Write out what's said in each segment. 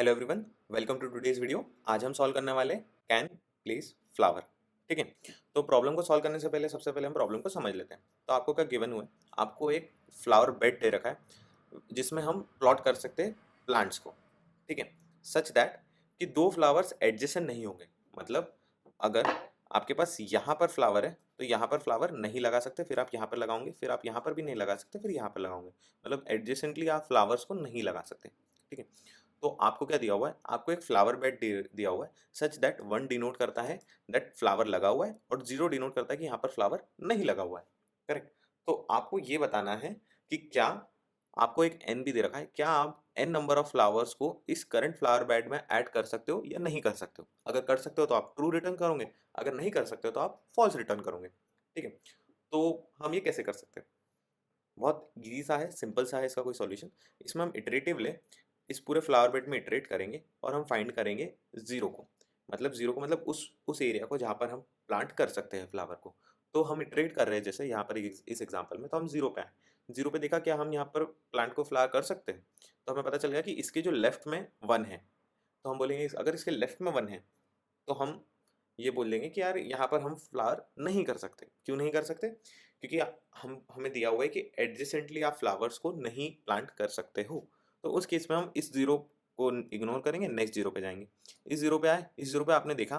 Hello everyone, welcome to today's video. आज हम solve करने वाले कैन प्लेस फ्लावर। ठीक है। तो प्रॉब्लम को सॉल्व करने से पहले सबसे पहले हम प्रॉब्लम को समझ लेते हैं। तो आपको क्या गिवन हुआ है? आपको एक फ्लावर बेड दे रखा है जिसमें हम प्लॉट कर सकते हैं प्लांट्स को। ठीक है। सच दैट कि दो फ्लावर्स एडजेसेंट नहीं होंगे। मतलब अगर आपके पास यहाँ पर फ्लावर है तो यहाँ पर फ्लावर नहीं लगा सकते, फिर आप यहाँ पर लगाओगे, फिर आप यहाँ पर भी नहीं लगा सकते, फिर यहाँ पर लगाओगे। मतलब एडजेसेंटली आप फ्लावर्स को नहीं लगा सकते। ठीक है। तो आपको क्या दिया हुआ है? आपको एक फ्लावर बेड दिया हुआ है सच दैट वन डिनोट करता है दैट फ्लावर लगा हुआ है और जीरो डिनोट करता है कि यहाँ पर फ्लावर नहीं लगा हुआ है। करेक्ट। तो आपको ये बताना है कि क्या आपको एक एन भी दे रखा है, क्या आप एन नंबर ऑफ फ्लावर्स को इस करंट फ्लावर बेड में ऐड कर सकते हो या नहीं कर सकते हो। अगर कर सकते हो तो आप ट्रू रिटर्न करोगे, अगर नहीं कर सकते हो तो आप फॉल्स रिटर्न करोगे। ठीक है। तो हम ये कैसे कर सकते हैं? बहुत इजी सा है, सिंपल सा है इसका कोई सॉल्यूशन। इसमें हम इटरेटिव ले इस पूरे फ्लावर बेड में इटरेट करेंगे और हम फाइंड करेंगे जीरो को। मतलब जीरो को मतलब उस एरिया को जहाँ पर हम प्लांट कर सकते हैं फ्लावर को। तो हम इटरेट कर रहे हैं, जैसे यहाँ पर इस एग्जांपल में तो हम जीरो पे आए। जीरो पे देखा क्या हम यहाँ पर प्लांट को फ्लावर कर सकते हैं। तो हमें पता चल गया कि इसके जो लेफ्ट में वन है, तो हम बोलेंगे अगर इसके लेफ्ट में वन है तो हम ये बोल देंगे कि यार यहाँ पर हम फ्लावर नहीं कर सकते। क्यों नहीं कर सकते? क्योंकि हम हमें दिया हुआ है कि एडजेसेंटली आप फ्लावर्स को नहीं प्लांट कर सकते हो। तो उस केस में हम इस जीरो को इग्नोर करेंगे, नेक्स्ट जीरो पे जाएंगे। इस जीरो पे आए, इस जीरो पे आपने देखा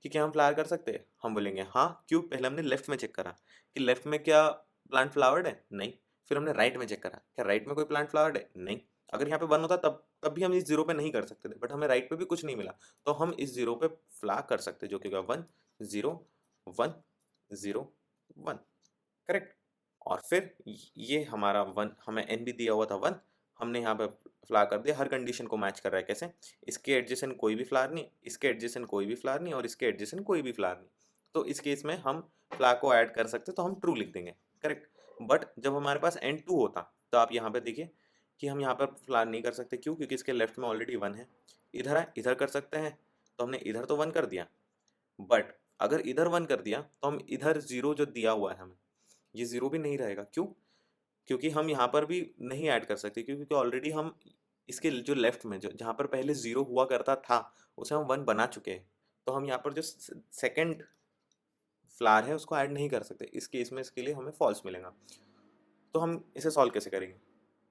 कि क्या हम फ्लावर कर सकते हैं? हम बोलेंगे हाँ। क्यों? पहले हमने लेफ्ट में चेक करा कि लेफ्ट में क्या प्लांट फ्लावर्ड है, नहीं। फिर हमने राइट में चेक करा, क्या राइट में कोई प्लांट फ्लावर्ड है, नहीं। अगर यहाँ पे वन होता तब तब भी हम इस जीरो पे नहीं कर सकते थे, बट हमें राइट पे भी कुछ नहीं मिला। तो हम इस जीरो पे फ्ला कर सकते, जो कि होगा one zero one zero one. Correct. और फिर ये हमारा वन, हमें एन भी दिया हुआ था वन, हमने यहाँ पे फ्ला कर दिया। हर कंडीशन को मैच कर रहा है। कैसे? इसके एडजेसेंट कोई भी फ्लावर नहीं, इसके एडजेसेंट कोई भी फ्लावर नहीं और इसके एडजेसेंट कोई भी फ्लावर नहीं। तो इस केस में हम फ्ला को ऐड कर सकते तो हम ट्रू लिख देंगे। करेक्ट। बट जब हमारे पास एन टू होता तो आप यहाँ पे देखिए कि हम यहाँ पर फ्लावर नहीं कर सकते। क्यों? क्योंकि इसके लेफ्ट में ऑलरेडी वन है। इधर है, इधर कर सकते हैं, तो हमने इधर तो वन कर दिया। बट अगर इधर वन कर दिया तो हम इधर जीरो जो दिया हुआ है हमें, ये जीरो भी नहीं रहेगा। क्यों? क्योंकि हम यहाँ पर भी नहीं ऐड कर सकते, क्योंकि ऑलरेडी हम इसके जो लेफ्ट में जो जहाँ पर पहले जीरो हुआ करता था उसे हम वन बना चुके हैं। तो हम यहाँ पर जो सेकंड फ्लावर है उसको ऐड नहीं कर सकते। इस केस में इसके लिए हमें फॉल्स मिलेगा। तो हम इसे सॉल्व कैसे करेंगे?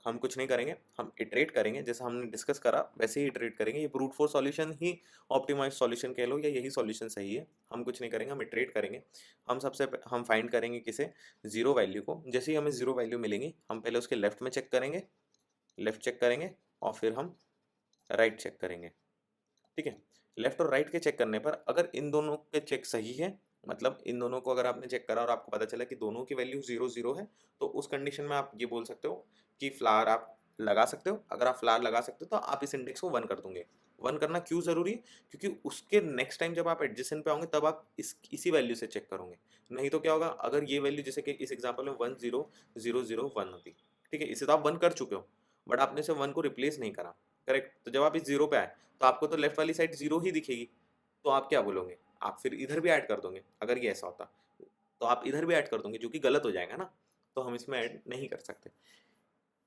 हम कुछ नहीं करेंगे, हम इटरेट करेंगे जैसा हमने डिस्कस करा वैसे ही इटरेट करेंगे। ये ब्रूट फोर्स सॉल्यूशन ही ऑप्टिमाइज सॉल्यूशन कह लो या यही सॉल्यूशन सही है। हम कुछ नहीं करेंगे, हम इटरेट करेंगे। हम फाइंड करेंगे किसे? जीरो वैल्यू को। जैसे ही हमें जीरो वैल्यू मिलेंगी हम पहले उसके लेफ्ट में चेक करेंगे, लेफ्ट चेक करेंगे और फिर हम राइट चेक करेंगे। ठीक है। लेफ्ट और राइट के चेक करने पर अगर इन दोनों के चेक सही है, मतलब इन दोनों को अगर आपने चेक करा और आपको पता चला कि दोनों की वैल्यू जीरो जीरो है, तो उस कंडीशन में आप ये बोल सकते हो कि फ्लावर आप लगा सकते हो। अगर आप फ्लावर लगा सकते हो तो आप इस इंडेक्स को वन कर दोगे। वन करना क्यों जरूरी है? क्योंकि उसके नेक्स्ट टाइम जब आप एडजेसेंट पे आओगे तब आप इसी वैल्यू से चेक करोगे। नहीं तो क्या होगा, अगर ये वैल्यू जैसे कि इस एग्जाम्पल में one zero zero zero one होती, ठीक है, इसे तो आप वन कर चुके हो बट आपने इसे वन को रिप्लेस नहीं करा। करेक्ट। तो जब आप इस जीरो पे आए तो आपको तो लेफ्ट वाली साइड जीरो ही दिखेगी। तो आप क्या बोलोगे? आप फिर इधर भी ऐड कर दोगे। अगर ये ऐसा होता तो आप इधर भी ऐड कर दोगे, जो कि गलत हो जाएगा ना। तो हम इसमें ऐड नहीं कर सकते,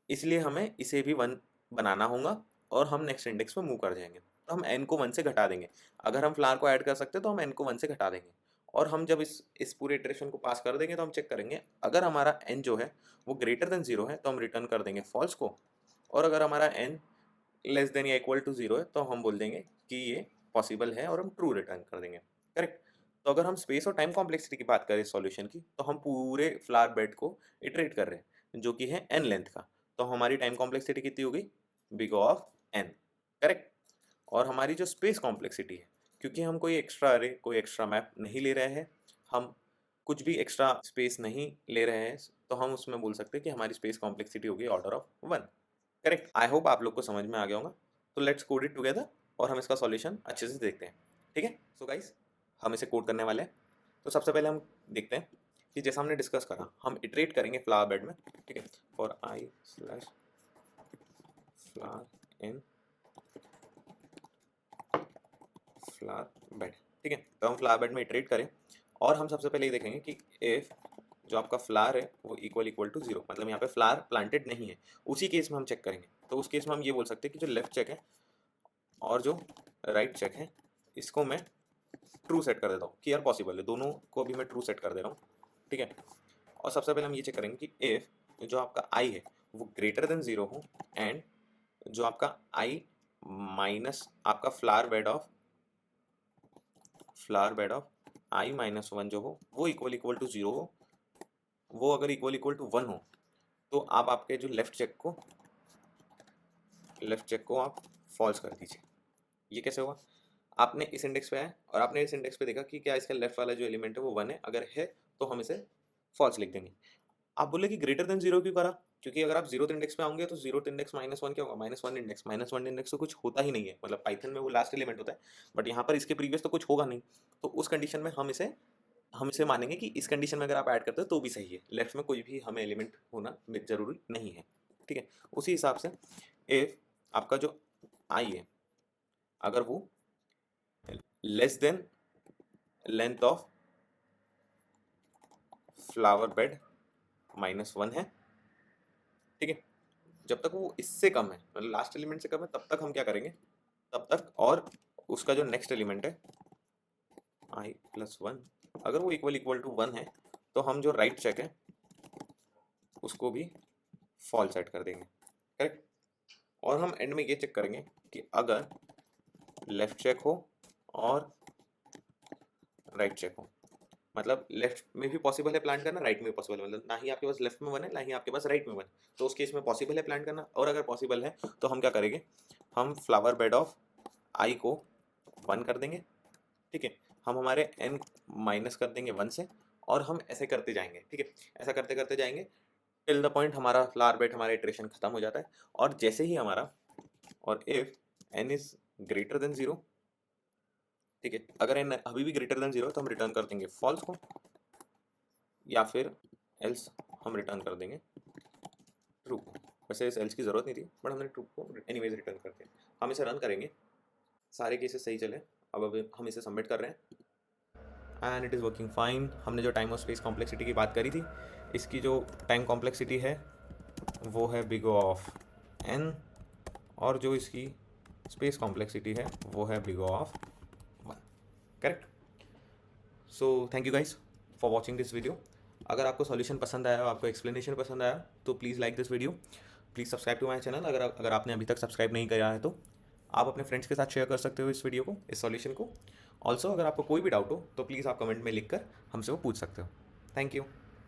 इसलिए हमें इसे भी वन बनाना होगा और हम नेक्स्ट इंडेक्स में मूव कर जाएंगे। तो हम एन को वन से घटा देंगे। अगर हम फ्लावर को ऐड कर सकते हैं तो हम एन को वन से घटा देंगे। और हम जब इस पूरे इटरेशन को पास कर देंगे तो हम चेक करेंगे अगर हमारा एन जो है वो ग्रेटर देन जीरो है तो हम रिटर्न कर देंगे फॉल्स को। और अगर हमारा एन लेस देन या इक्वल टू जीरो है तो हम बोल देंगे कि ये पॉसिबल है और हम ट्रू रिटर्न कर देंगे। करेक्ट। तो अगर हम स्पेस और टाइम कॉम्प्लेक्सिटी की बात करें सॉल्यूशन की, तो हम पूरे फ्लावर बेड को इटरेट कर रहे हैं जो कि है एन लेंथ का। तो हमारी टाइम कॉम्प्लेक्सिटी कितनी होगी? Big of n. करेक्ट। और हमारी जो स्पेस कॉम्प्लेक्सिटी है, क्योंकि हम कोई एक्स्ट्रा अरे कोई एक्स्ट्रा मैप नहीं ले रहे हैं, हम कुछ भी एक्स्ट्रा स्पेस नहीं ले रहे हैं, तो हम उसमें बोल सकते हैं कि हमारी स्पेस कॉम्प्लेक्सिटी होगी order of one. Correct. I hope आप लोग को समझ में आ गया होगा। तो लेट्स कोड इट टुगेदर और हम इसका सॉल्यूशन अच्छे से देखते हैं। ठीक है। सो गाइस, हम इसे कोड करने वाले हैं। तो सबसे पहले हम देखते हैं कि जैसा हमने डिस्कस करा हम इटरेट करेंगे फ्लावर बेड में। ठीक है। For I slash flower in flower bed. ठीक है। तो हम फ्लावर बेड में इटरेट करें और हम सबसे पहले ये देखेंगे कि इफ जो आपका फ्लावर है वो इक्वल टू जीरो, मतलब यहाँ पे फ्लावर प्लांटेड नहीं है, उसी केस में हम चेक करेंगे। तो उस केस में हम ये बोल सकते हैं कि जो लेफ्ट चेक है और जो राइट चेक है इसको मैं ट्रू सेट कर देता हूँ कि यार पॉसिबल है, दोनों को भी मैं ट्रू सेट कर दे रहा हूँ, ठीक है। और सबसे पहले हम ये चेक करेंगे कि इफ जो आपका आई है वो ग्रेटर देन 0 हो एंड जो आपका आई माइनस आपका flower bed of I minus 1 जो हो वो इक्वल टू 0 हो, वो अगर इक्वल टू 1 हो तो आप आपके जो लेफ्ट चेक को आप फॉल्स कर दीजिए। ये कैसे होगा? आपने इस इंडेक्स पे आए और आपने इस इंडेक्स पे देखा कि क्या इसका लेफ्ट वाला जो एलिमेंट है वो 1 है, अगर है तो हम इसे फॉल्स लिख देंगे। आप बोले कि ग्रेटर देन 0 क्यों करा? क्योंकि अगर आप 0th इंडेक्स पे आओगे तो 0th इंडेक्स -1 क्या होगा? -1 इंडेक्स तो कुछ होता ही नहीं है, मतलब पाइथन में वो लास्ट एलिमेंट होता है, बट यहाँ पर इसके प्रीवियस तो कुछ होगा नहीं। तो उस कंडीशन में हम इसे मानेंगे कि इस कंडीशन में अगर आप ऐड करते हो तो भी सही है, लेफ्ट में कोई भी हमें एलिमेंट होना जरूरी नहीं है, ठीक है। उसी हिसाब से इफ आपका जो आई है अगर वो less than length of flower bed -1 है, ठीक है। जब तक वो इससे कम है, मतलब लास्ट एलिमेंट से कम है, तब तक हम क्या करेंगे, तब तक और उसका जो नेक्स्ट एलिमेंट है i+1 अगर वो इक्वल टू 1 है तो हम जो राइट चेक है उसको भी फॉल्स सेट कर देंगे, करेक्ट। और हम एंड में ये चेक करेंगे कि अगर लेफ्ट चेक हो और राइट चेक हो, मतलब लेफ्ट में भी पॉसिबल है प्लान करना, राइट में भी पॉसिबल है, मतलब ना ही आपके पास लेफ्ट में 1 है ना ही आपके पास राइट में 1, तो उस केस में पॉसिबल है प्लान करना। और अगर पॉसिबल है तो हम क्या करेंगे, हम फ्लावर बेड ऑफ आई को 1 कर देंगे, ठीक है। हम हमारे n माइनस कर देंगे 1 से और हम ऐसे करते जाएंगे, ठीक है। ऐसा करते करते जाएंगे टिल द पॉइंट हमारा फ्लावर बेड हमारा इटरेशन खत्म हो जाता है। और जैसे ही हमारा और if n is greater than 0, ठीक है, अगर n अभी भी ग्रेटर देन 0 तो हम रिटर्न कर देंगे फॉल्स को, या फिर एल्स हम रिटर्न कर देंगे ट्रू को। वैसे इस एल्स की ज़रूरत नहीं थी बट हमने ट्रू को एनीवेज रिटर्न कर दिया। हम इसे रन करेंगे, सारे केसेस सही चले। अब हम इसे सबमिट कर रहे हैं and it is working fine. हमने जो टाइम और स्पेस कॉम्प्लेक्सिटी की बात करी थी, इसकी जो टाइम कॉम्प्लेक्सिटी है वो है बिग ऑफ n और जो इसकी स्पेस कॉम्प्लेक्सिटी है वो है big of 1, correct. So thank you guys for watching this video. अगर आपको सॉल्यूशन पसंद आया, आपको एक्सप्लेनेशन पसंद आया तो please like this video, please subscribe to my channel. अगर आपने अभी तक सब्सक्राइब नहीं किया है तो आप अपने फ्रेंड्स के साथ शेयर कर सकते हो इस वीडियो को, इस सॉल्यूशन को। ऑल्सो अगर आपको कोई भी डाउट हो तो प्लीज़ आप कमेंट में लिख कर हमसे वो पूछ सकते हो। Thank you.